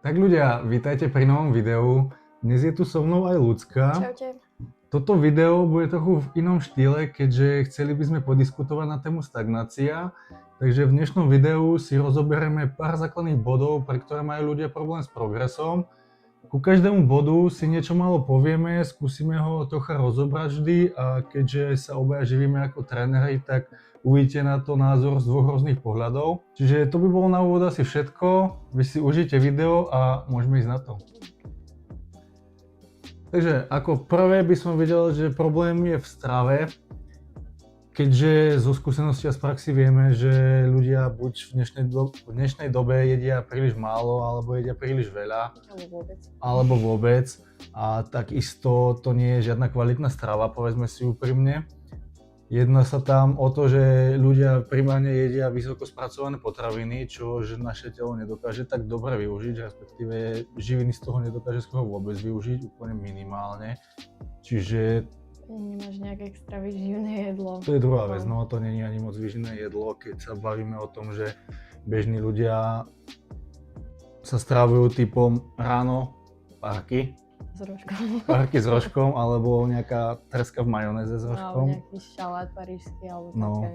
Tak ľudia, vítajte pri novom videu. Dnes je tu so mnou aj Ľudská. Čaute. Toto video bude trochu v inom štýle, keďže chceli by sme podiskutovať na tému stagnácia. Takže v dnešnom videu si rozoberieme pár základných bodov, pre ktoré majú ľudia problém s progresom. Ku každému bodu si niečo málo povieme, skúsime ho trocha rozobrať vždy a keďže sa obaja živíme ako tréneri, tak uvidíte na to názor z dvoch rôznych pohľadov. Čiže to by bolo na úvod asi všetko. Vy si užite video a môžeme ísť na to. Takže ako prvé by som vedel, že problém je v strave, keďže zo skúsenosti a z praxi vieme, že ľudia buď v dnešnej dobe jedia príliš málo, alebo jedia príliš veľa. Alebo vôbec. A takisto to nie je žiadna kvalitná strava, povedzme si úprimne. Jedná sa tam o to, že ľudia primárne jedia vysoko spracované potraviny, čo naše telo nedokáže tak dobre využiť, respektíve živiny z toho nedokáže skoro vôbec využiť, úplne minimálne. Čiže nemáš nejaké extra výživné jedlo. To je druhá vec, no to nie je ani moc výživné jedlo, keď sa bavíme o tom, že bežní ľudia sa strávujú typom ráno párky. S rožkom. Párky s rožkom, alebo nejaká treska v majonéze s rožkom. Alebo nejaký šalát parížský, alebo také.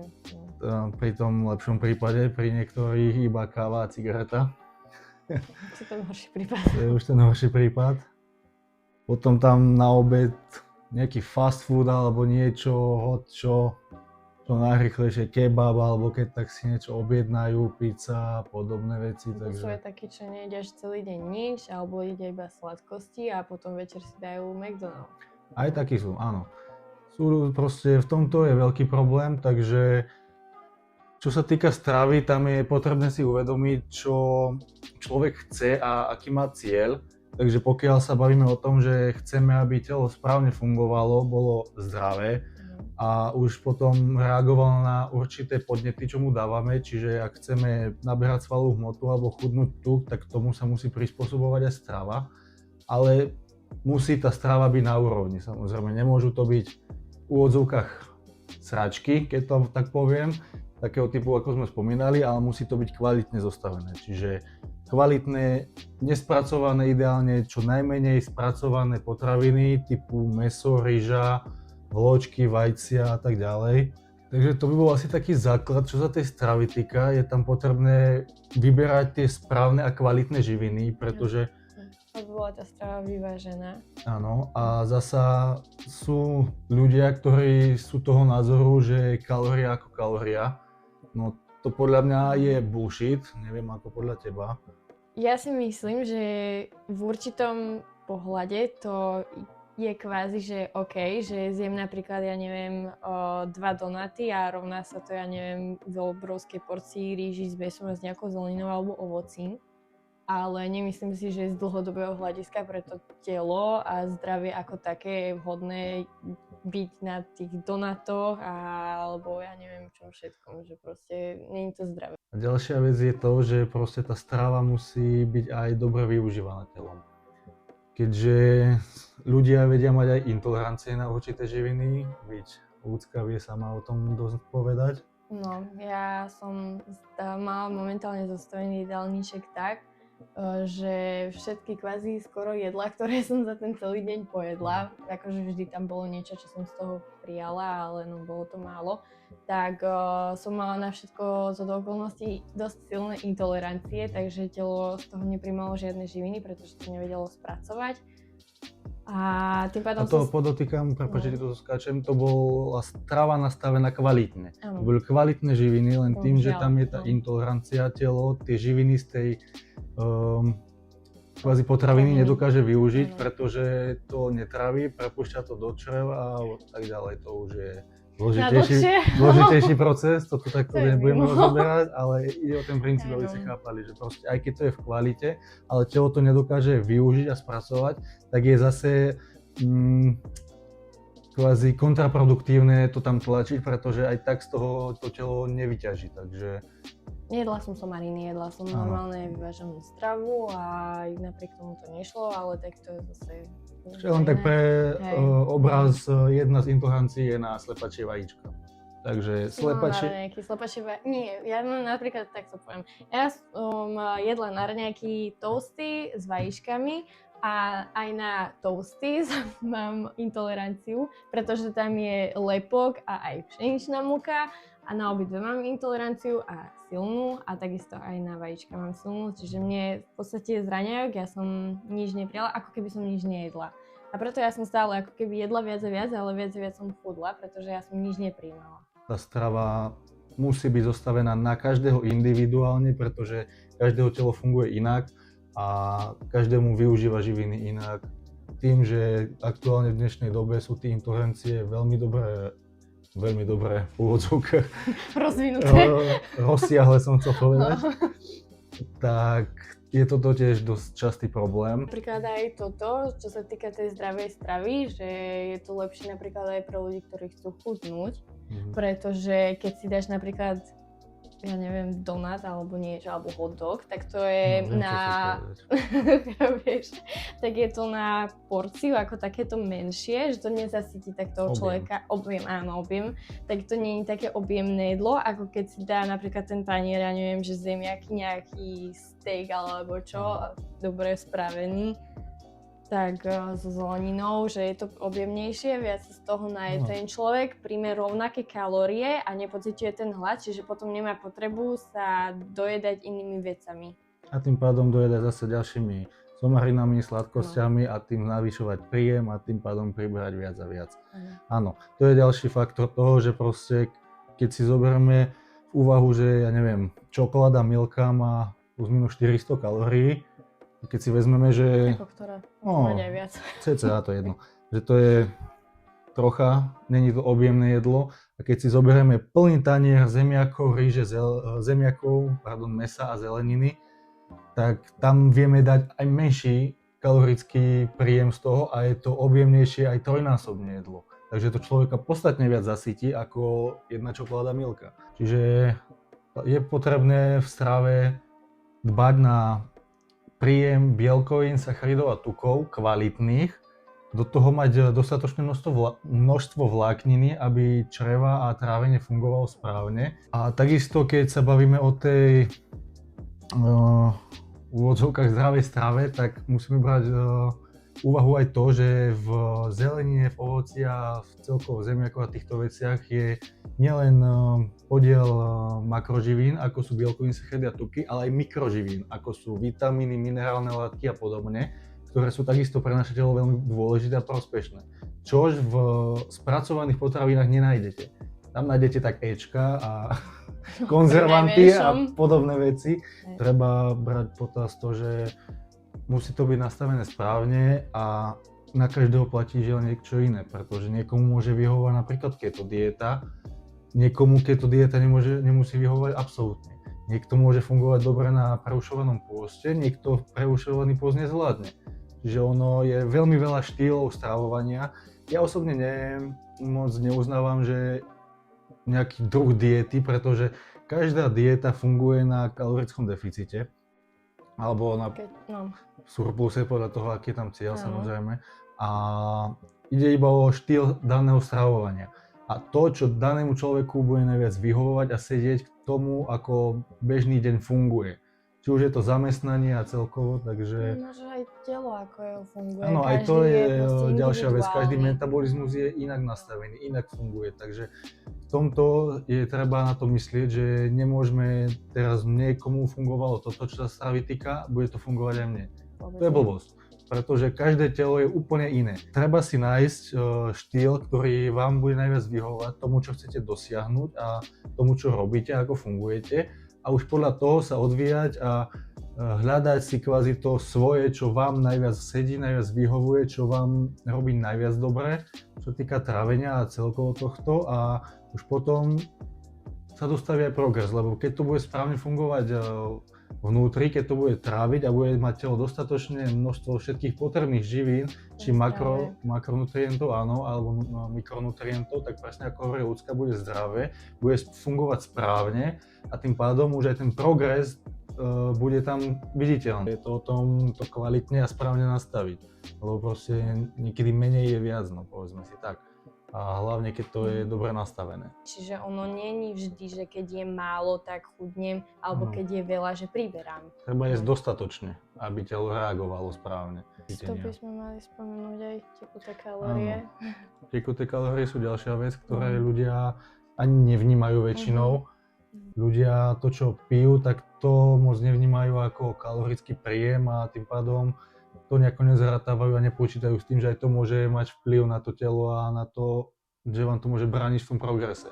Pri tom lepšom prípade, pri niektorých iba káva a cigareta. To je ten horší prípad. To je už ten horší prípad. Potom tam na obed nejaký fast food alebo niečo, čo najrýchlejšie kebab, alebo keď tak si niečo objednajú, pizza a podobné veci. To sú aj takí, čo nejedeš celý deň nič, alebo jedia iba sladkosti a potom večer si dajú McDonald's. Aj takí sú, áno. Sú proste, v tomto je veľký problém, takže čo sa týka stravy, tam je potrebné si uvedomiť, čo človek chce a aký má cieľ. Takže pokiaľ sa bavíme o tom, že chceme, aby telo správne fungovalo, bolo zdravé a už potom reagovalo na určité podnety, čo mu dávame, čiže ak chceme naberať svalovú hmotu alebo chudnúť tuk, tak tomu sa musí prispôsobovať aj strava, ale musí tá strava byť na úrovni. Samozrejme, nemôžu to byť v úvodzovkách sračky, keď to tak poviem, takého typu, ako sme spomínali, ale musí to byť kvalitne zostavené. Čiže kvalitné, nespracované, ideálne čo najmenej spracované potraviny typu mäso, ryža, vločky, vajcia a tak ďalej. Takže to by bol asi taký základ, čo sa tej stravy týka. Je tam potrebné vyberať tie správne a kvalitné živiny, pretože aby bola tá strava vyvážená. Áno, a zasa sú ľudia, ktorí sú toho názoru, že kalória ako kalória. No to podľa mňa je bullshit, neviem ako podľa teba. Ja si myslím, že v určitom pohľade to je kvázi, že OK, že zjem napríklad, ja neviem, 2 donaty a rovná sa to, ja neviem, v obrovskej porcii rýži s mäsom a s nejakou zeleninou alebo ovocím. Ale nemyslím si, že z dlhodobého hľadiska pre to telo a zdravie ako také je vhodné byť na tých donatoch alebo ja neviem čom všetkom, že proste nie je to zdravé. A ďalšia vec je to, že proste tá strava musí byť aj dobre využívaná telom. Keďže ľudia vedia mať aj intolerancie na určité živiny, byť Ľudská vie sama o tom dosť povedať. No, ja som mala momentálne zostavený jedálniček tak, že všetky kvázi skoro jedlá, ktoré som za ten celý deň pojedla, akože vždy tam bolo niečo, čo som z toho prijala, ale no bolo to málo, tak som mala na všetko zo okolností dosť silné intolerancie, takže telo z toho neprimalo žiadne živiny, pretože to nevedelo spracovať. A tým pádom to podotýkam, prepáč, že to skáčem, to bola strava nastavená kvalitne. To boli kvalitné živiny, len tým, že tam je tá intolerancia, telo tie živiny z tej kvázi potraviny nedokáže využiť, pretože to netraví, prepúšťa to do črev a tak ďalej. To už je zložitejší proces, toto takto nebudeme rozoberať, ale ide o ten princíp, aby ste chápali, že proste aj keď to je v kvalite, ale telo to nedokáže využiť a spracovať, tak je zase kvázi kontraproduktívne to tam tlačiť, pretože aj tak z toho to telo nevyťaží, takže Nejedla som somariny, jedla som normálne vyváženú stravu a napriek tomu to nešlo, ale tak to je zase... Čiže len tak pre obraz, jedna z intolerancií je na slepačie vajíčka. Takže Si mala na slepačie... raňajky, slepačie nie, ja mám napríklad takto poviem. Ja som jedla na raňajky toasty s vajíčkami a aj na toasty mám intoleranciu, pretože tam je lepok a aj pšeničná múka a na obidve mám intoleranciu a silnú a takisto aj na vajíčka mám silnú, čiže mne v podstate z raňajok ja som nič neprijala, ako keby som nič nejedla. A preto ja som stále ako keby jedla viac a viac, ale viac a viac som chudla, pretože ja som nič neprijímala. Tá strava musí byť zostavená na každého individuálne, pretože každého telo funguje inak a každému využíva živiny inak. Tým, že aktuálne v dnešnej dobe sú tie intolerancie veľmi dobré v úvodzovkách, rozsiahle som chcel povedať, tak je toto tiež dosť častý problém. Napríklad aj toto, čo sa týka tej zdravej stravy, že je to lepšie napríklad aj pre ľudí, ktorí chcú chudnúť, pretože keď si dáš napríklad, ja neviem, donut alebo niečo, alebo hot dog, tak to je vieš, tak je to na porciu ako takéto menšie, že to nezasytí tak toho človeka, objem, tak to nie je také objemné jedlo, ako keď si dá napríklad ten tanier, ja neviem, že zemiaky, nejaký steak alebo čo, dobre spravený, tak so zeleninou, že je to objemnejšie, viac z toho naje ten človek, príjme rovnaké kalórie a nepociťuje ten hlad, čiže potom nemá potrebu sa dojedať inými vecami. A tým pádom dojedať zase ďalšími somarinami, sladkosťami a tým navyšovať príjem a tým pádom priberať viac a viac. Áno, to je ďalší faktor toho, že proste keď si zoberieme v úvahu, že ja neviem, čokoláda Milka má plus minus 400 kalórií, keď si vezmeme, že... Ako ktorá? Mať aj viac. Cca to jedno. Že to je trocha, není to objemné jedlo. A keď si zoberieme plný tanier zemiakov, mäsa a zeleniny, tak tam vieme dať aj menší kalorický príjem z toho a je to objemnejšie aj trojnásobne jedlo. Takže to človeka podstatne viac zasytí ako jedna čokoláda Milka. Čiže je potrebné v strave dbať na príjem bielkovín, sacharidov a tukov kvalitných, do toho mať dostatočné množstvo vlákniny, aby čreva a trávenie fungovalo správne. A takisto, keď sa bavíme o tej úvodzovkách zdravej strave, tak musíme brať úvahu aj to, že v zelenine, v ovoci a v celkovo zemiakoch a týchto veciach je nielen podiel makroživín, ako sú bielkoviny, sacharidy a tuky, ale aj mikroživín, ako sú vitamíny, minerálne látky a podobne, ktoré sú takisto pre naše telo veľmi dôležité a prospešné. Čož v spracovaných potravinách nenájdete. Tam nájdete tak Ečka a konzervanty a podobné veci. Treba brať potaz to, že musí to byť nastavené správne a na každého platí že len niečo iné, pretože niekomu môže vyhovovať napríklad keto dieta, niekomu keto dieta nemusí vyhovovať absolútne. Niekto môže fungovať dobre na prerušovanom pôste, niekto prerušovaný pôst nezvládne. Čiže ono je veľmi veľa štýlov stravovania. Ja osobne moc neuznávam, že nejaký druh diety, pretože každá dieta funguje na kalorickom deficite. Alebo na surpluse podľa toho, aký je tam cieľ, samozrejme. A ide iba o štýl daného stravovania. A to, čo danému človeku bude najviac vyhovovať a sedieť k tomu, ako bežný deň funguje. Či už je to zamestnanie a celkovo, takže... Možno aj telo, ako funguje. Áno, aj to je ďalšia vec. Každý metabolizmus je inak nastavený, inak funguje. Takže v tomto je treba na to myslieť, že nemôžeme teraz niekomu fungovalo toto, čo sa stravy týka, bude to fungovať aj mne. To je blbosť, pretože každé telo je úplne iné. Treba si nájsť štýl, ktorý vám bude najviac vyhovovať tomu, čo chcete dosiahnuť a tomu, čo robíte, ako fungujete. A už podľa toho sa odvíjať a hľadať si kvázi to svoje, čo vám najviac sedí, najviac vyhovuje, čo vám robí najviac dobre, čo týka trávenia a celkovo tohto a už potom sa dostaví aj progres, lebo keď to bude správne fungovať vnútri, keď to bude tráviť a bude mať telo dostatočné množstvo všetkých potrebných živín, či makronutrientov, áno, alebo mikronutrientov, tak presne ako hovorí ľudská, bude zdravé, bude fungovať správne a tým pádom už aj ten progres bude tam viditeľný. Je to o tom to kvalitne a správne nastaviť, lebo proste niekedy menej je viac, no povedzme si tak. a hlavne keď to je dobre nastavené. Čiže ono nie je vždy, že keď je málo, tak chudnem, alebo keď je veľa, že priberám. Treba jesť dostatočne, aby telo reagovalo správne. To by sme mali spomenúť aj tekuté kalórie. Tekuté kalórie sú ďalšia vec, ktoré ľudia ani nevnímajú väčšinou. Ľudia to, čo pijú, tak to moc nevnímajú ako kalorický príjem a tým pádom to nejako nezratávajú a nepočítajú s tým, že aj to môže mať vplyv na to telo a na to, že vám to môže brániť v tom progrese.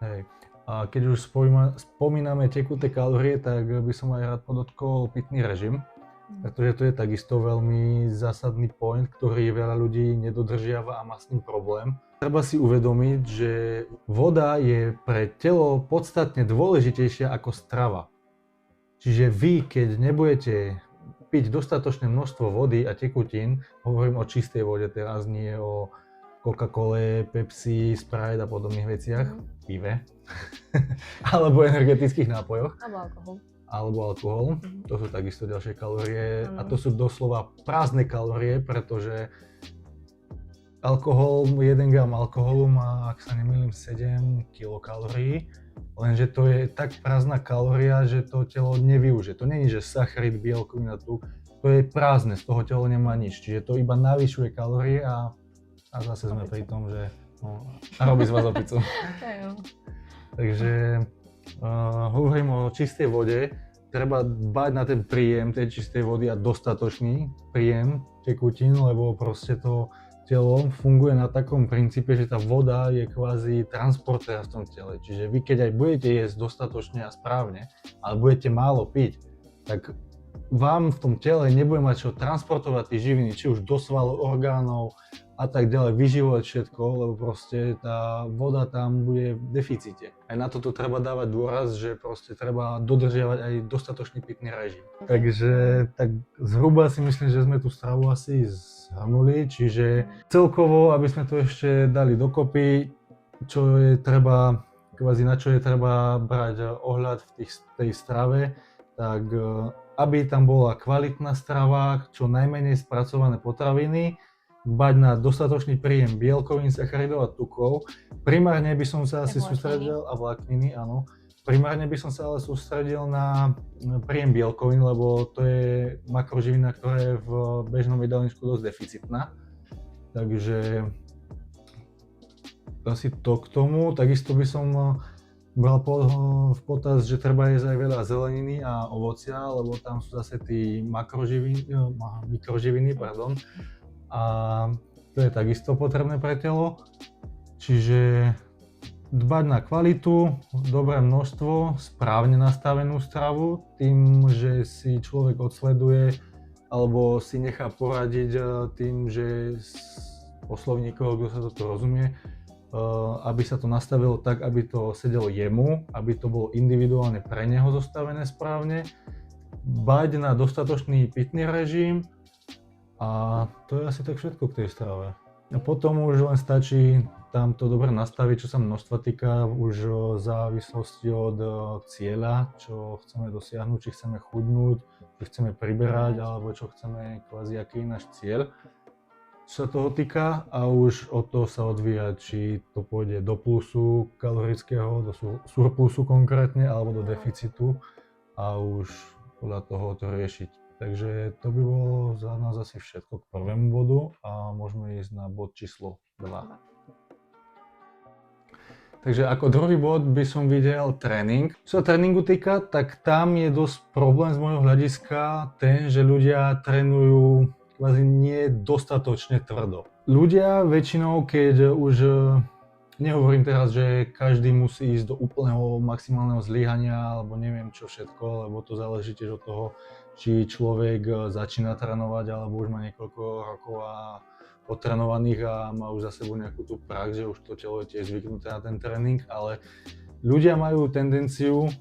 Hej. A keď už spomíname tekuté kalórie, tak by som aj rád podotkol pitný režim, pretože to je takisto veľmi zásadný point, ktorý veľa ľudí nedodržiava a má s ním problém. Treba si uvedomiť, že voda je pre telo podstatne dôležitejšia ako strava. Čiže vy, keď nebudete piť dostatočné množstvo vody a tekutín, hovorím o čistej vode teraz, nie o Coca-Cole, Pepsi, Sprite a podobných veciach, pive, alebo energetických nápojoch. Alebo alkohol. To sú takisto ďalšie kalórie a to sú doslova prázdne kalórie, pretože alkohol, 1 gram alkoholu má, ak sa nemýlim, 7 kilokalórií, lenže to je tak prázdna kalória, že to telo nevyužije. To nie je, že sacharid, bielkovina tu, to je prázdne, z toho telo nemá nič, čiže to iba navyšuje kalórie a zase sme pri tom, že a robí z vás opicu. Takže hovorím o čistej vode, treba dbať na ten príjem tej čistej vody a dostatočný príjem tekutín, lebo proste to telo funguje na takom princípe, že tá voda je kvázi transportér v tom tele. Čiže vy keď aj budete jesť dostatočne a správne, ale budete málo piť, tak vám v tom tele nebude mať čo transportovať tie živiny, či už do svalov, orgánov a tak ďalej, vyživovať všetko, lebo proste tá voda tam bude v deficite. Aj na toto treba dávať dôraz, že proste treba dodržiavať aj dostatočný pitný režim. Takže tak zhruba si myslím, že sme tú stravu asi zhrnuli, čiže celkovo, aby sme to ešte dali dokopy, čo je treba, kvázi na čo je treba brať ohľad v tej strave, tak aby tam bola kvalitná strava, čo najmenej spracované potraviny, dbať na dostatočný príjem bielkovín, sacharidov a tukov. Primárne by som sa asi sústredil, a vlákniny, áno. Primárne by som sa ale sústredil na príjem bielkovín, lebo to je makroživina, ktorá je v bežnom jedálničku dosť deficitná. Takže asi to k tomu. Takisto by som bral v potaz, že treba jesť aj veľa zeleniny a ovocia, lebo tam sú zase tí mikroživiny, a to je takisto potrebné pre telo. Čiže dbať na kvalitu, dobré množstvo, správne nastavenú stravu, tým, že si človek odsleduje alebo si nechá poradiť tým, že osloví niekoho, kto sa toto rozumie, aby sa to nastavilo tak, aby to sedelo jemu, aby to bolo individuálne pre neho zostavené správne, dbať na dostatočný pitný režim a to je asi tak všetko k tej strave. A potom už len stačí tam to dobre nastaviť, čo sa množstva týka, už v závislosti od cieľa, čo chceme dosiahnuť, či chceme chudnúť, či chceme priberať, alebo čo chceme, kvázi aký je náš cieľ. Čo sa toho týka a už od toho sa odvíja, či to pôjde do plusu kalorického, do surplusu konkrétne, alebo do deficitu a už podľa toho to riešiť. Takže to by bolo za nás asi všetko k prvému bodu a môžeme ísť na bod číslo 2. Takže ako druhý bod by som videl tréning. Čo sa tréningu týka, tak tam je dosť problém z môjho hľadiska ten, že ľudia trénujú kvázi nie dostatočne tvrdo. Ľudia väčšinou, keď už nehovorím teraz, že každý musí ísť do úplného maximálneho zlyhania alebo neviem čo všetko, lebo to záleží tiež od toho, či človek začína trénovať alebo už má niekoľko rokov a otrenovaných a má už za sebou nejakú tú prax, že už to telo je tiež zvyknuté na ten tréning, ale ľudia majú tendenciu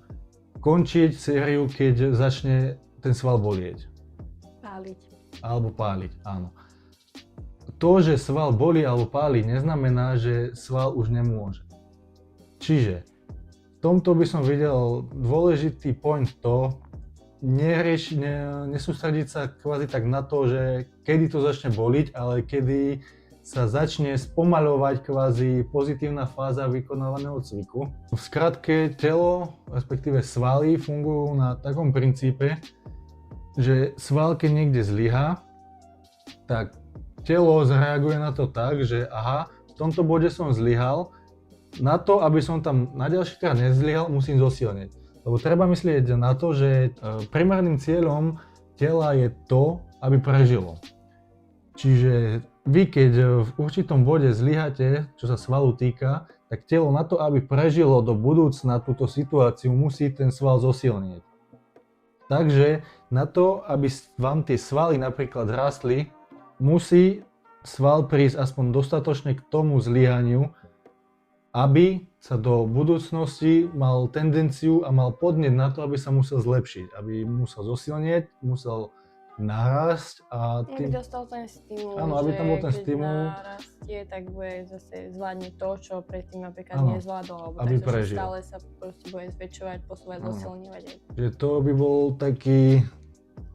končiť sériu, keď začne ten sval bolieť. Páliť. Alebo páliť, áno. To, že sval bolí alebo páli, neznamená, že sval už nemôže. Čiže v tomto by som videl dôležitý point to, nesústrediť sa kvázi tak na to, že kedy to začne boliť, ale kedy sa začne spomaľovať kvázi pozitívna fáza vykonávaného cviku. V skratke telo, respektíve svaly fungujú na takom princípe, že sval keď niekde zlyhá, tak telo zareaguje na to tak, že aha, v tomto bode som zlyhal, na to, aby som tam na ďalší krát nezlyhal, musím zosilniť. Lebo treba myslieť na to, že primárnym cieľom tela je to, aby prežilo. Čiže vy, keď v určitom bode zlyháte, čo sa svalu týka, tak telo na to, aby prežilo do budúcna túto situáciu, musí ten sval zosilniť. Takže na to, aby vám tie svaly napríklad rastli, musí sval prísť aspoň dostatočne k tomu zlyhaniu, aby sa do budúcnosti mal tendenciu a mal podnet na to, aby sa musel zlepšiť, aby musel zosilnieť, musel narásť a Aby dostal ten stimul, áno, aby tam bol ten stimul, narastie, tak bude zase zvládne to, čo predtým napríklad áno, nezvládol, alebo aby takto, že prežil. stále sa proste bude zväčšovať, posúvať, Áno. zosilňovať. Že to by bol taký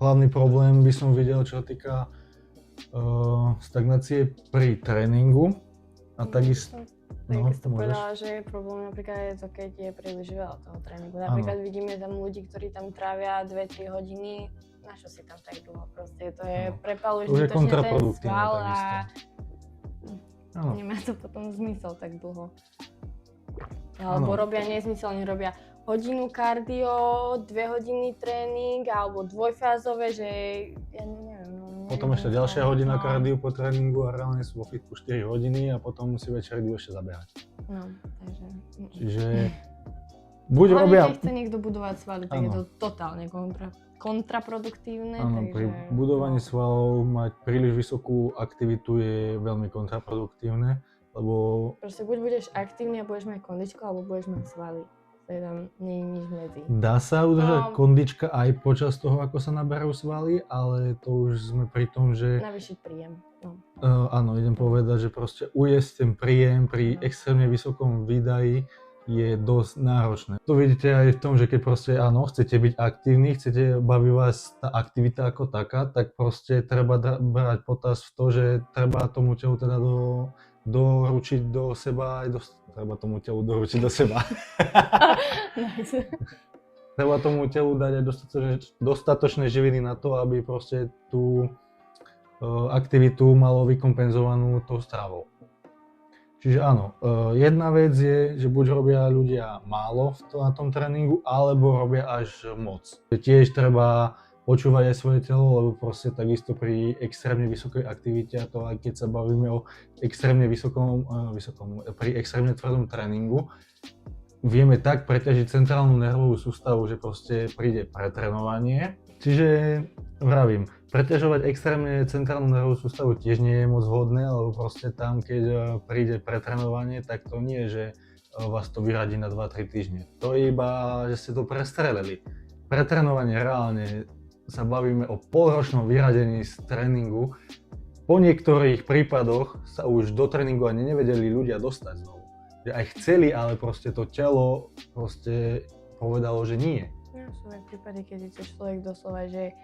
hlavný problém, by som videl, čo sa týka stagnácie pri tréningu a takisto. Tak No, si to môžeš. povedala, že problém napríklad je to, keď je príliš veľa toho tréningu. Napríklad vidíme tam ľudí, ktorí tam trávia 2-3 hodiny, na čo si tam tak dlho proste, to je, No. prepaluješ To už je zbytočne ten kontraproduktívne sval a takisto. Áno. nemá to potom zmysel tak dlho. Alebo Áno. robia nezmyselne, robia hodinu kardio, 2 hodiny tréning, alebo dvojfázové, že ja neviem. Potom ešte ďalšia hodina kardio po tréningu a reálne sú vo fitku 4 hodiny a potom si večer idú ešte zabehať. No, takže... Čiže buď Hlavne, robia, keď chce niekto budovať svaly, tak je to Áno. totálne kontraproduktívne. áno, takže, pri budovaní no. svalov mať príliš vysokú aktivitu je veľmi kontraproduktívne, lebo Proste buď budeš aktívny a budeš mať kondičku, alebo budeš mať svaly. To je tam, nie je nič medzi. dá sa udržať No. kondička aj počas toho, ako sa naberajú svaly, ale to už sme pri tom, že Navýšiť príjem. No. áno, idem povedať, že proste ujesť ten príjem pri extrémne vysokom výdaji je dosť náročné. To vidíte aj v tom, že keď proste áno, chcete byť aktívni, baví vás tá aktivita ako taká, tak proste treba brať potaz v to, že treba tomu telu teda doručiť do seba aj treba tomu telu doručiť do seba. Nice. Treba tomu telu dať aj dostatočné živiny na to, aby proste tú aktivitu malo vykompenzovanú tou stravou. Čiže áno, jedna vec je, že buď robia ľudia málo na tom tréningu, alebo robia až moc. Tiež treba počúvať aj svoje telo, lebo proste takisto pri extrémne vysokej aktivite, a to aj keď sa bavíme o extrémne pri extrémne tvrdom tréningu, vieme tak preťažiť centrálnu nervovú sústavu, že proste príde pretrénovanie. Čiže vravím, preťažovať extrémne centrálnu nervovú sústavu tiež nie je moc vhodné, lebo proste tam, keď príde pretrénovanie, tak to nie je, že vás to vyradí na 2-3 týždne. To je iba, že ste to prestrelili. Pretrénovanie reálne sa bavíme o polročnom vyradení z tréningu. Po niektorých prípadoch sa už do tréningu ani nevedeli ľudia dostať znovu. Že aj chceli, ale proste to telo proste povedalo, že nie. Ja sú aj prípady, keď je to človek doslova, že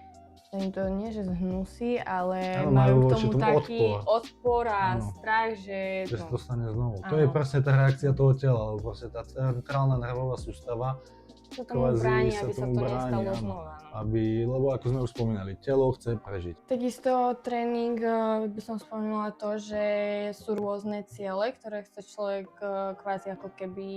sa im to nie, že zhnusí, ale Áno, majú majú k voči tomu tomu taký odpor a Áno. strach, že... Že sa to stane znovu. To Áno. je presne tá reakcia toho tela, lebo proste tá centrálna nervová sústava to tomu kvázi bráni, sa aby sa tomu to bráni, nestalo áno. znova. No. lebo ako sme už spomínali, telo chce prežiť. Takisto tréning, by som spomínala to, že sú rôzne ciele, ktoré chce človek kvázi ako keby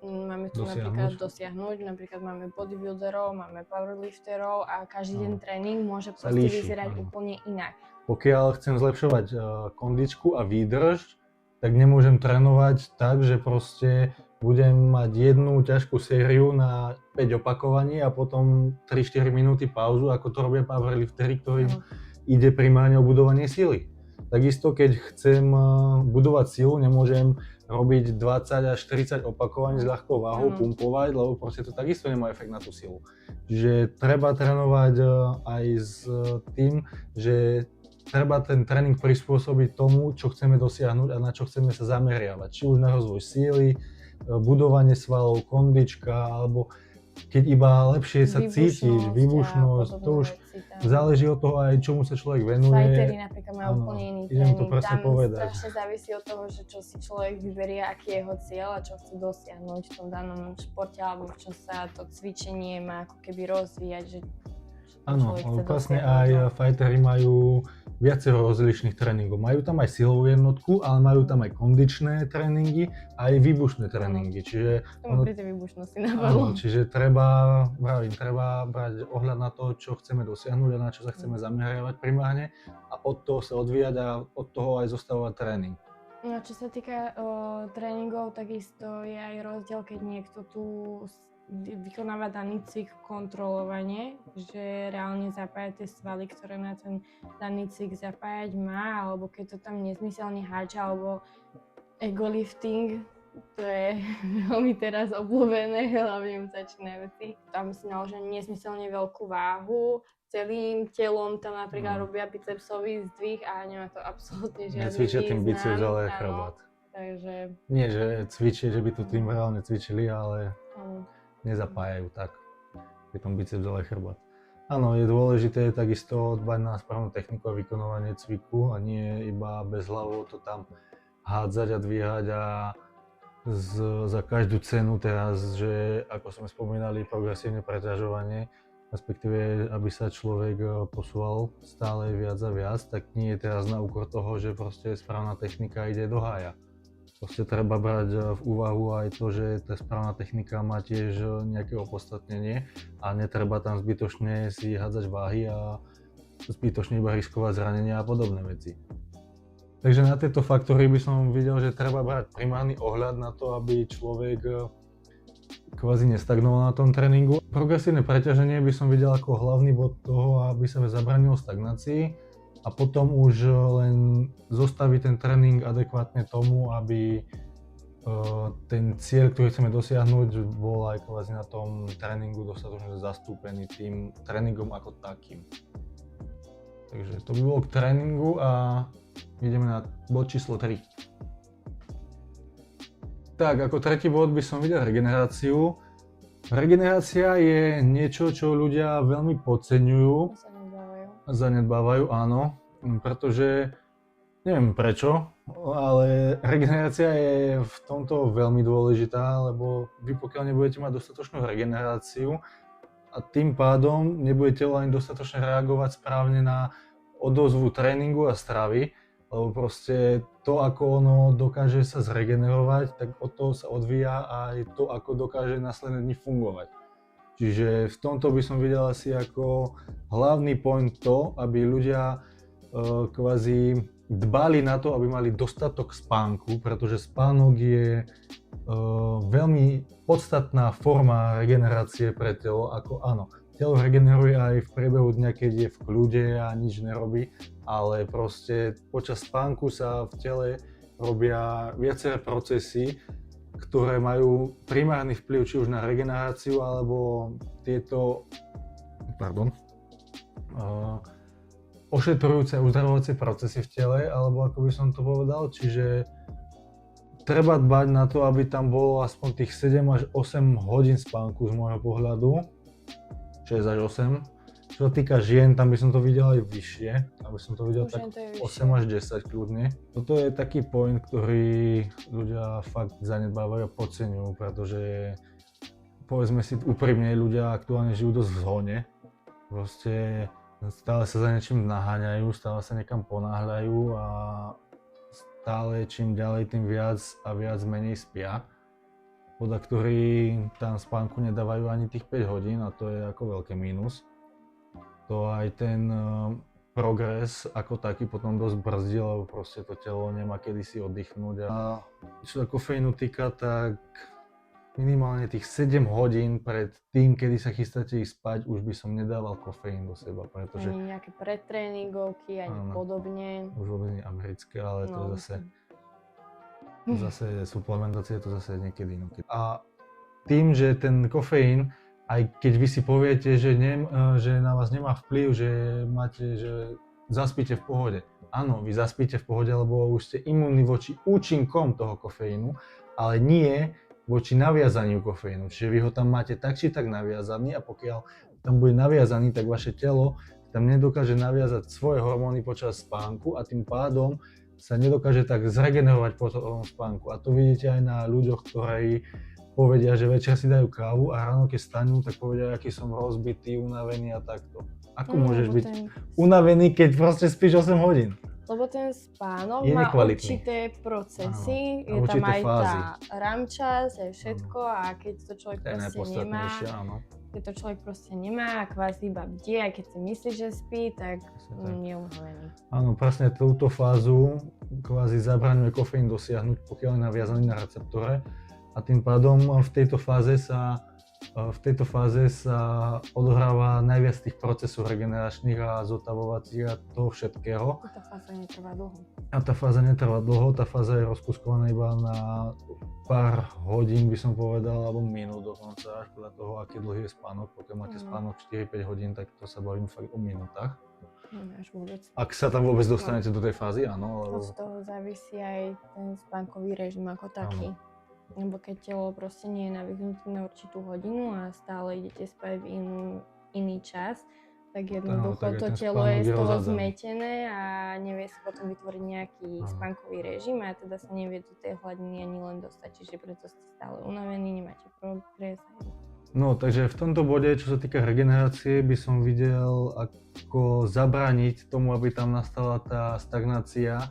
máme tu napríklad dosiahnuť. Napríklad máme bodybuilderov, máme powerlifterov a každý ten tréning môže proste vyzerať úplne inak. Pokiaľ chcem zlepšovať kondičku a výdrž, tak nemôžem trénovať tak, že proste budem mať jednu ťažkú sériu na 5 opakovaní a potom 3-4 minúty pauzu, ako to robia powerliftery, ktorým ide primárne o budovanie síly. Takisto, keď chcem budovať sílu, nemôžem robiť 20 až 40 opakovaní s ľahkou váhou, pumpovať, lebo proste to takisto nemá efekt na tú silu. Čiže treba trénovať aj s tým, že treba ten tréning prispôsobiť tomu, čo chceme dosiahnuť a na čo chceme sa zameriavať. Či už na rozvoj síly, budovanie svalov, kondička, alebo keď iba lepšie sa cítiš, a výbušnosť, to podobné už veci tam. záleží od toho aj čomu sa človek venuje. Fightery napríklad majú Áno, úplne iný idem to tréning. presne Tam povedať. strašne závisí od toho, že čo si človek vyberie, aký je jeho cieľ a čo chce dosiahnuť v tom danom športe alebo v čom sa to cvičenie má ako keby rozvíjať, že Áno, človek chce vlastne dosiahnuť, aj no. fightery majú viacero rozličných tréningov. Majú tam aj silovú jednotku, ale majú tam aj kondičné tréningy a aj výbušné tréningy. Čiže To pri tej výbušnosti áno, napadlo. čiže treba brať ohľad na to, čo chceme dosiahnuť a na čo sa chceme zameriavať primárne a od toho sa odvíjať a od toho aj zostavovať tréning. No čo sa týka tréningov, takisto je aj rozdiel, keď niekto tu vykonáva daný cvik kontrolovanie, že reálne zapája tie svaly, ktoré na ten daný cvik zapájať má, alebo keď to tam nezmyselne háča, alebo egolifting, to je veľmi teraz obľúbené, hlavne u začínajú veci. Tam si naložia nesmyselne veľkú váhu, celým telom tam napríklad robia bicepsový zdvih a nemá to absolútne žiadny význam. Necvičia tým biceps, ale aj chrbát. Takže... Nie, že cvičia, že by to tým reálne cvičili, ale nezapájajú tak. Je tam biceps, ale aj chrbát. Áno, je dôležité takisto dbať na správnu techniku a vykonávanie cviku a nie iba bezhlavo to tam hádzať a dvíhať a za každú cenu teraz, že ako sme spomínali, progresívne preťažovanie, respektíve aby sa človek posúval stále viac a viac, tak nie je teraz na úkor toho, že proste správna technika ide do hája. Proste treba brať v úvahu aj to, že tá správna technika má tiež nejaké opodstatnenie a netreba tam zbytočne si hádzať váhy a zbytočne iba riskovať zranenia a podobné veci. Takže na tieto faktory by som videl, že treba brať primárny ohľad na to, aby človek kvázi nestagnoval na tom tréningu. Progresívne preťaženie by som videl ako hlavný bod toho, aby sa zabránilo stagnácii a potom už len zostaviť ten tréning adekvátne tomu, aby ten cieľ, ktorý chceme dosiahnuť, bol aj kvázi na tom tréningu dostatočne zastúpený tým tréningom ako takým. Takže to by bolo k tréningu a ideme na bod číslo 3. Tak, ako tretí bod by som videl regeneráciu. Regenerácia je niečo, čo ľudia veľmi podceňujú. Zanedbávajú, áno. Pretože, neviem prečo, ale regenerácia je v tomto veľmi dôležitá, lebo vy pokiaľ nebudete mať dostatočnú regeneráciu a tým pádom nebude telo ani dostatočne reagovať správne na odozvu tréningu a stravy, lebo proste to, ako ono dokáže sa zregenerovať, tak od toho sa odvíja aj to, ako dokáže následné dni fungovať. Čiže v tomto by som videl asi ako hlavný point to, aby ľudia kvázi dbali na to, aby mali dostatok spánku, pretože spánok je veľmi podstatná forma regenerácie pre telo, ako áno. Telo regeneruje aj v priebehu dňa, keď je v kľude a nič nerobí, ale proste počas spánku sa v tele robia viaceré procesy, ktoré majú primárny vplyv či už na regeneráciu, alebo tieto ošetrujúce a uzdravovacie procesy v tele, alebo ako by som to povedal, čiže treba dbať na to, aby tam bolo aspoň tých 7 až 8 hodín spánku z môjho pohľadu. 6 až 8. Čo sa týka žien, tam by som to videl aj vyššie, aby som to videl tak 8 až 10 kľudne. Toto je taký point, ktorý ľudia fakt zanedbávajú a podceňujú, pretože povedzme si úprimne, ľudia aktuálne žijú dosť v zhone. Proste stále sa za niečím naháňajú, stále sa niekam ponáhľajú a stále čím ďalej, tým viac a viac menej spia. Podľa ktorí tam spánku nedávajú ani tých 5 hodín a to je ako veľké mínus. To aj ten progres ako taký potom dosť brzdí, lebo proste to telo nemá kedy si oddychnúť. A čo sa kofeínu týka, tak minimálne tých 7 hodín pred tým, kedy sa chystáte ísť spať, už by som nedával kofeín do seba, pretože... Ani nejaké predtréningovky, ani podobne. Už vôbec nie americké, ale to je zase suplementácia, je to zase niekedy inokedy. A tým, že ten kofeín, aj keď vy si poviete, že na vás nemá vplyv, že zaspíte v pohode. Áno, vy zaspíte v pohode, lebo už ste imúnni voči účinkom toho kofeínu, ale nie voči naviazaniu kofeínu. Čiže vy ho tam máte tak či tak naviazaný a pokiaľ tam bude naviazaný, tak vaše telo tam nedokáže naviazať svoje hormóny počas spánku a tým pádom sa nedokáže tak zregenerovať po tom spánku. A to vidíte aj na ľuďoch, ktorí povedia, že večer si dajú kávu a ráno keď stanú, tak povedia, aký som rozbitý, unavený a takto. Ako môžeš byť unavený, keď proste spíš 8 hodín? Lebo ten spánok Je má nekvalitný. určité procesy, Áno. je tam Určité aj fázy. tá RAM časť, aj všetko a keď to človek To je proste nemá, najpodstatnejšie, áno. keď to človek proste nemá a kvázi iba bdie, aj keď si myslí, že spí, tak Presne tak. je unavený. Áno, presne túto fázu kvázi zabraňuje kofeín dosiahnuť, pokiaľ je naviazaný na receptore a tým pádom v tejto fáze sa odohráva najviac tých procesov regeneračných a zotavovacích a toho všetkého. Tá fáza netrvá dlho. A tá fáza netrvá dlho, tá fáza je rozkuskovaná iba na pár hodín, by som povedal, alebo minút dokonca, až podľa toho, aký dlhý je spánok. Pokiaľ máte spánok 4-5 hodín, tak to sa bavím fakt o minútach. Až vôbec. Ak sa tam vôbec dostanete do tej fázy, áno. Lebo... Od toho závisí aj ten spánkový režim ako taký. Áno. Lebo keď telo proste nie je navyknuté na určitú hodinu a stále idete spať v iný čas, tak jednoducho tak to ten telo je spánok z je toho rozhádzaný. zmetené a nevie si potom vytvoriť nejaký spánkový režim a teda sa nevie do tej hladiny ani len dostať, čiže preto ste stále unavení, nemáte progres. No, takže v tomto bode, čo sa týka regenerácie, by som videl, ako zabrániť tomu, aby tam nastala tá stagnácia,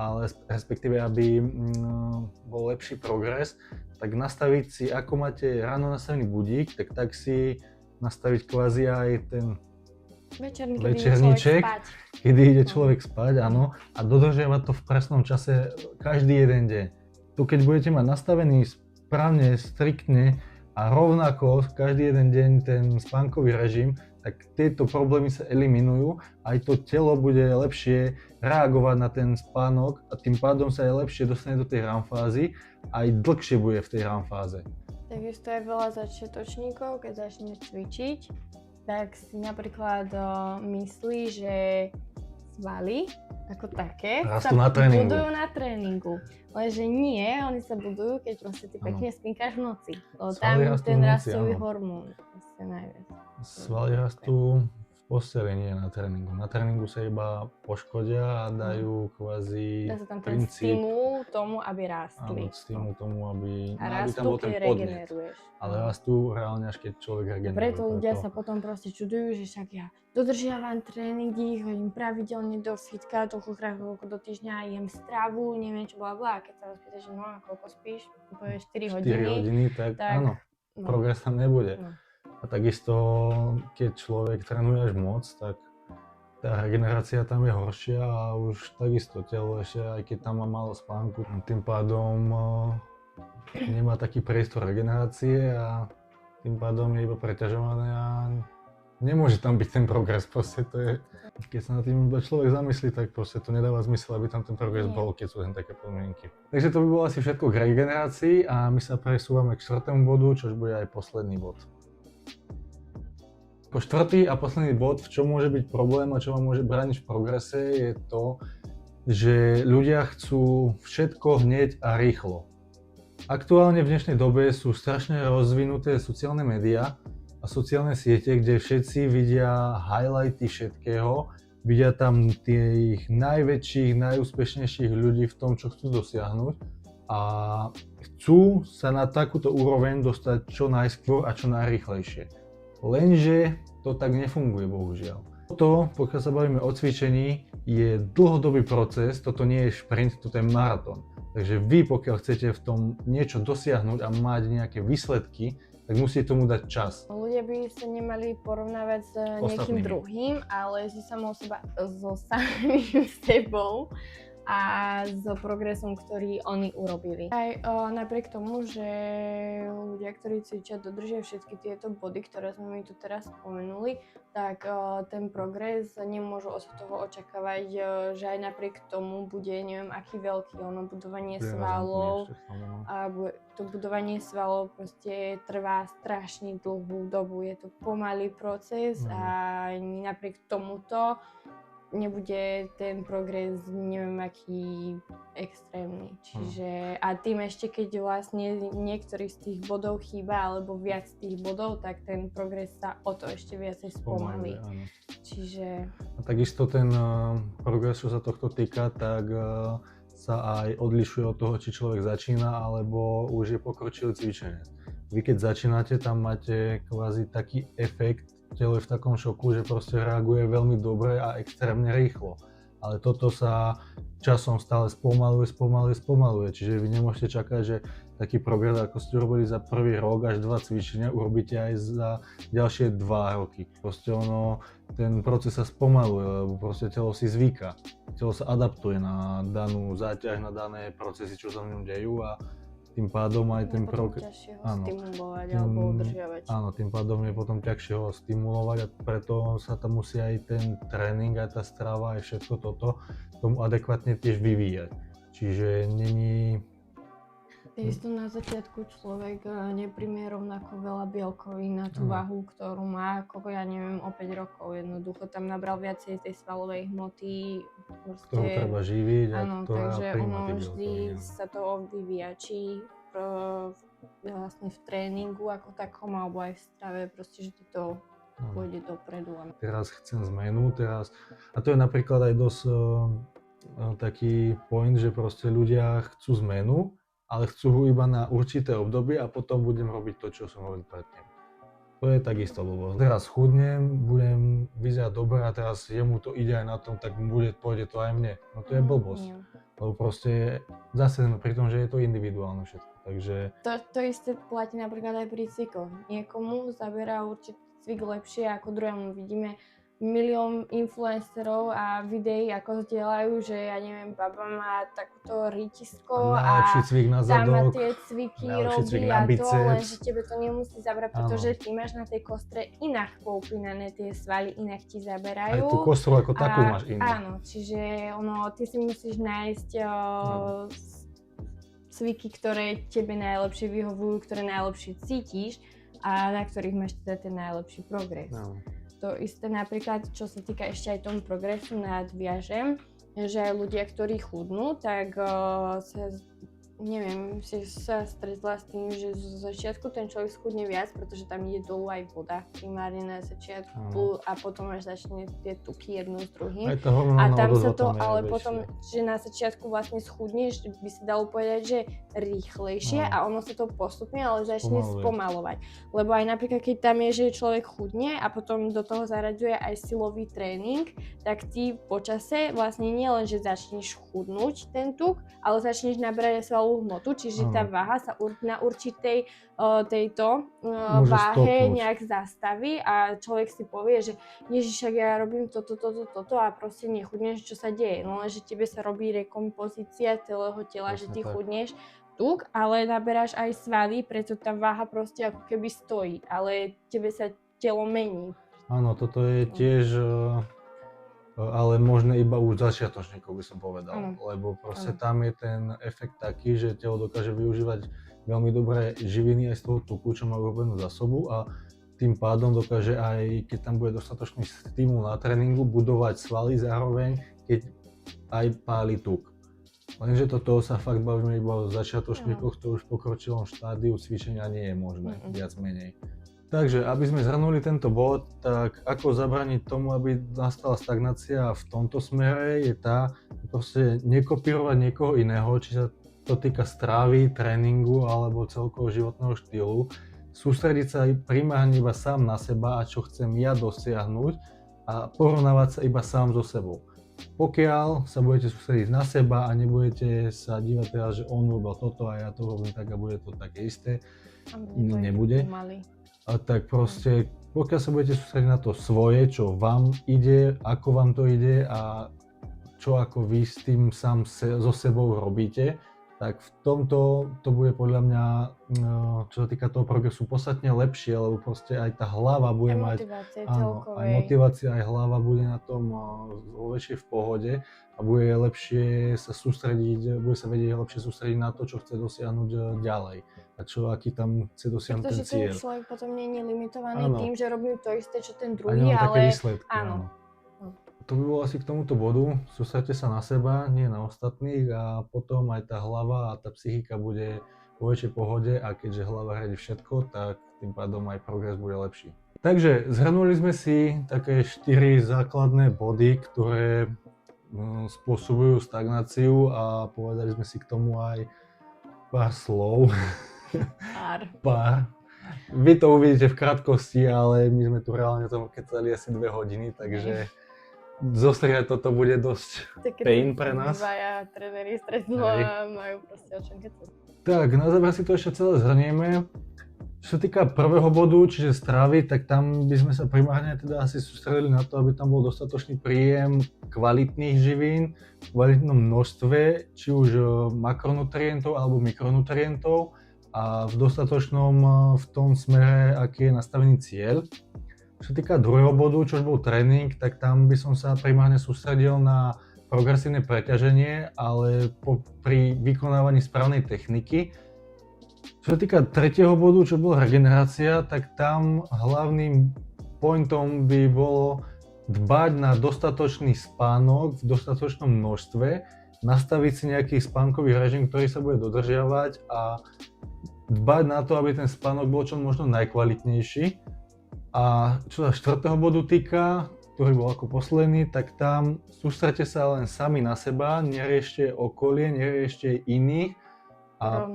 ale respektíve, aby bol lepší progres, tak nastaviť si, ako máte ráno nastavený budík, tak si nastaviť kvázi aj ten večerníček, kedy ide človek spať, áno, a dodržiavať to v presnom čase každý jeden deň. Tu keď budete mať nastavený správne, striktne a rovnako každý jeden deň ten spánkový režim, tak tieto problémy sa eliminujú, aj to telo bude lepšie reagovať na ten spánok a tým pádom sa aj lepšie dostane do tej REM fázy a aj dlhšie bude v tej REM fáze. Takisto je veľa začiatočníkov, keď začne cvičiť, tak si napríklad myslí, že svaly ako také rastú sa na tréningu. budujú na tréningu. Lenže nie, oni sa budujú, keď proste ty pekne spinkáš v noci. Lebo tam ten rastový hormón je najviac. Svaly rastú v posteli, nie na tréningu. Na tréningu sa iba poškodia a dajú kvázi Dá sa tam ten princíp, stimul tomu, aby rástli. áno, stimul tomu, aby rastú, tam bol ten keď podnet. regeneruješ. Ale rastú reálne až keď človek regeneruje. Preto ľudia sa potom proste čudujú, že však ja dodržiavam tréningy, chodím pravidelne do fitka, toľkokrát do týždňa, jem stravu, neviem čo blablabla. A keď sa vás pýta, že no a koľko spíš, povieš 4 hodiny. 4 hodiny, tak áno, progres tam nebude. No. A takisto, keď človek trénuje až moc, tak tá regenerácia tam je horšia a už takisto telo ešte, aj keď tam má málo spánku, tým pádom nemá taký priestor regenerácie a tým pádom je iba preťažované a nemôže tam byť ten progres, proste to je, keď sa na tým človek zamyslí, tak proste to nedáva zmysel, aby tam ten progres bol, keď sú tam také podmienky. Takže to by bolo asi všetko k regenerácii a my sa presúvame k 4. bodu, čo bude aj posledný bod. Ako 4. a posledný bod, v čom môže byť problém a čo vám môže brániť v progrese, je to, že ľudia chcú všetko hneď a rýchlo. Aktuálne v dnešnej dobe sú strašne rozvinuté sociálne médiá a sociálne siete, kde všetci vidia highlighty všetkého, vidia tam tých najväčších, najúspešnejších ľudí v tom, čo chcú dosiahnuť a chcú sa na takúto úroveň dostať čo najskôr a čo najrýchlejšie. Lenže to tak nefunguje, bohužiaľ. Toto, pokiaľ sa bavíme o cvičení, je dlhodobý proces, toto nie je šprint, toto je maratón. Takže vy, pokiaľ chcete v tom niečo dosiahnuť a mať nejaké výsledky, tak musíte tomu dať čas. Ľudia by sa nemali porovnávať s niekým druhým, ale so samým sebou a s progresom, ktorý oni urobili. Aj napriek tomu, že ľudia, ktorí cvičia, dodržia všetky tieto body, ktoré sme mi tu teraz spomenuli, tak ten progres nemôžu od toho očakávať, že aj napriek tomu bude neviem aký veľký, budovanie svalov a to budovanie svalov proste trvá strašne dlhú dobu, je to pomalý proces a napriek tomuto nebude ten progres neviem aký extrémny. Čiže a tým ešte keď vlastne niektorý z tých bodov chýba alebo viac tých bodov, tak ten progres sa o to ešte viacej spomalí. Áno. Čiže... A takisto ten progres, čo sa tohto týka, tak sa aj odlišuje od toho, či človek začína alebo už je pokročilý cvičenec. Vy keď začínate, tam máte kvázi taký efekt, telo je v takom šoku, že proste reaguje veľmi dobre a extrémne rýchlo. Ale toto sa časom stále spomaluje, čiže vy nemôžete čakať, že taký progres, ako ste urobili za prvý rok až 2 cvičenia, urobíte aj za ďalšie 2 roky. Proste ten proces sa spomaluje, lebo proste telo si zvyká. Telo sa adaptuje na danú záťaž, na dané procesy, čo sa v ňom dejú a tým pádom aj ten progres... ťažšie ho stimulovať alebo udržiavať. Áno, tým pádom je potom ťažšie ho stimulovať a preto sa tam musí aj ten tréning, aj tá strava, aj všetko toto tomu adekvátne tiež vyvíjať. Čiže není... Takisto na začiatku človek nepríjme rovnako veľa bielkovín na tú váhu, ktorú má ako ja neviem o 5 rokov. Jednoducho tam nabral viacej tej svalovej hmoty. Ktorú treba živiť a áno, ktorá takže príjma ono tie vždy bielkoviny. sa to vyvíja. Či vlastne v tréningu ako takom, alebo aj v strave, proste, že to pôjde dopredu. Teraz chcem zmenu, a to je napríklad aj dosť taký point, že proste ľudia chcú zmenu, ale chcú ho iba na určité obdobie a potom budem robiť to, čo som robil predtým. To je takisto blbosť. Teraz chudnem, budem vyzerať dobre a teraz jemu to ide aj na tom, tak pôjde to aj mne. No to je blbosť. Lebo proste zase pri tom, že je to individuálne všetko. Takže... To isté platí napríklad aj pri cvikloch. Niekomu zaberá určite cvik lepšie ako druhému. Vidíme milión influencerov a videí, ako zdieľajú, že ja neviem, baba má takúto rytisko a cvik na zadok, tam má tie cviky robí a to, lenže tebe to nemusí zabrať, pretože ty máš na tej kostre inak poupínané tie svaly, inak ti zaberajú. Aj tú kostru ako takú máš inak. Áno, čiže ty si musíš nájsť cviky, ktoré tebe najlepšie vyhovujú, ktoré najlepšie cítiš a na ktorých máš teda ten najlepší progres. No. To isté napríklad, čo sa týka ešte aj tomu progresu, nadviažem, že ľudia, ktorí chudnú, tak sa stretla s tým, že zo začiatku ten človek schudne viac, pretože tam ide dolu aj voda primárne na začiatku a potom až začne tie tuky jedno s druhým. A tam sa to, ale potom, že na začiatku vlastne schudneš, by sa dalo povedať, že rýchlejšie a ono sa to postupne, ale začne spomalovať. Lebo aj napríklad, keď tam je, že človek chudne a potom do toho zaraďuje aj silový tréning, tak ty po čase vlastne nie len, že začneš chudnúť ten tuk, ale začneš nabrať aj svalovú hmotu, čiže tá váha sa na určitej tejto váhe nejak zastaví a človek si povie, že ježiš, ja robím toto a proste nechudneš, čo sa deje. No lenže tebe sa robí rekompozícia celého tela, že ty chudneš tuk, ale naberáš aj svaly, preto tá váha proste ako keby stojí, ale tebe sa telo mení. Áno, toto je tiež ale možno iba už začiatočníkov by som povedal, lebo proste tam je ten efekt taký, že telo dokáže využívať veľmi dobré živiny aj z toho tuku, čo má urobenú zásobu a tým pádom dokáže aj, keď tam bude dostatočný stimul na tréningu, budovať svaly zároveň, keď aj páli tuk. Lenže toto sa fakt bavíme iba o začiatočníkoch, to už v pokročilom štádiu cvičenia nie je možné, viac menej. Takže, aby sme zhrnuli tento bod, tak ako zabrániť tomu, aby nastala stagnácia v tomto smere, je tá, proste nekopírovať niekoho iného, či sa to týka strávy, tréningu alebo celkovo životného štýlu. Sústrediť sa primárne iba sám na seba a čo chcem ja dosiahnuť a porovnávať sa iba sám so sebou. Pokiaľ sa budete sústrediť na seba a nebudete sa dívať teraz, že on robil toto a ja to robím tak a bude to také isté, nebude. Tak proste, pokiaľ sa budete sústrediť na to svoje, čo vám ide, ako vám to ide a čo ako vy s tým sám so sebou robíte, tak v tomto to bude podľa mňa, čo sa týka toho progresu, podstatne lepšie, lebo proste aj tá hlava bude mať, aj motivácia, aj hlava bude na tom vo väčšej v pohode a bude lepšie sa sústrediť, bude sa vedieť lepšie sústrediť na to, čo chce dosiahnuť ďalej a aký tam chce dosiahnuť ten cieľ. Pretože ten človek potom nie je limitovaný tým, že robí to isté, čo ten druhý, ale ale výsledky, áno. to by bolo asi k tomuto bodu. Sústreďte sa na seba, nie na ostatných a potom aj tá hlava a tá psychika bude vo väčšej pohode a keďže hlava riadi všetko, tak tým pádom aj progres bude lepší. Takže zhrnuli sme si také 4 základné body, ktoré spôsobujú stagnáciu a povedali sme si k tomu aj pár slov. Pár. Vy to uvidíte v krátkosti, ale my sme tu reálne o tom kecali asi 2 hodiny, takže zostriať toto bude dosť pain pre nás. Dvaja tréneri stretnú a majú proste o čom kecať. Tak, na záver si to ešte celé zhrnieme. Čo sa týka prvého bodu, čiže stravy, tak tam by sme sa primárne teda asi sústredili na to, aby tam bol dostatočný príjem kvalitných živín v kvalitnom množstve, či už makronutrientov alebo mikronutrientov a v dostatočnom v tom smere, aký je nastavený cieľ. Čo sa týka druhého bodu, čo už bol tréning, tak tam by som sa primárne sústredil na progresívne preťaženie, ale pri vykonávaní správnej techniky. Čo sa týka tretieho bodu, čo bola regenerácia, tak tam hlavným pointom by bolo dbať na dostatočný spánok v dostatočnom množstve, nastaviť si nejaký spánkový režim, ktorý sa bude dodržiavať a dbať na to, aby ten spánok bol čo možno najkvalitnejší. A čo sa štvrtého bodu týka, ktorý bol ako posledný, tak tam sústredte sa len sami na seba, neriešte okolie, neriešte iných. A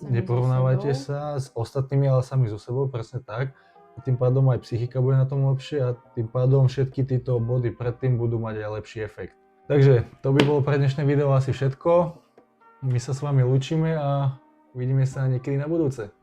neporovnávajte sa s ostatnými, ale sami so sebou, presne tak. A tým pádom aj psychika bude na tom lepšie a tým pádom všetky tieto body predtým budú mať aj lepší efekt. Takže to by bolo pre dnešné video asi všetko. My sa s vami lúčime a uvidíme sa niekedy na budúce.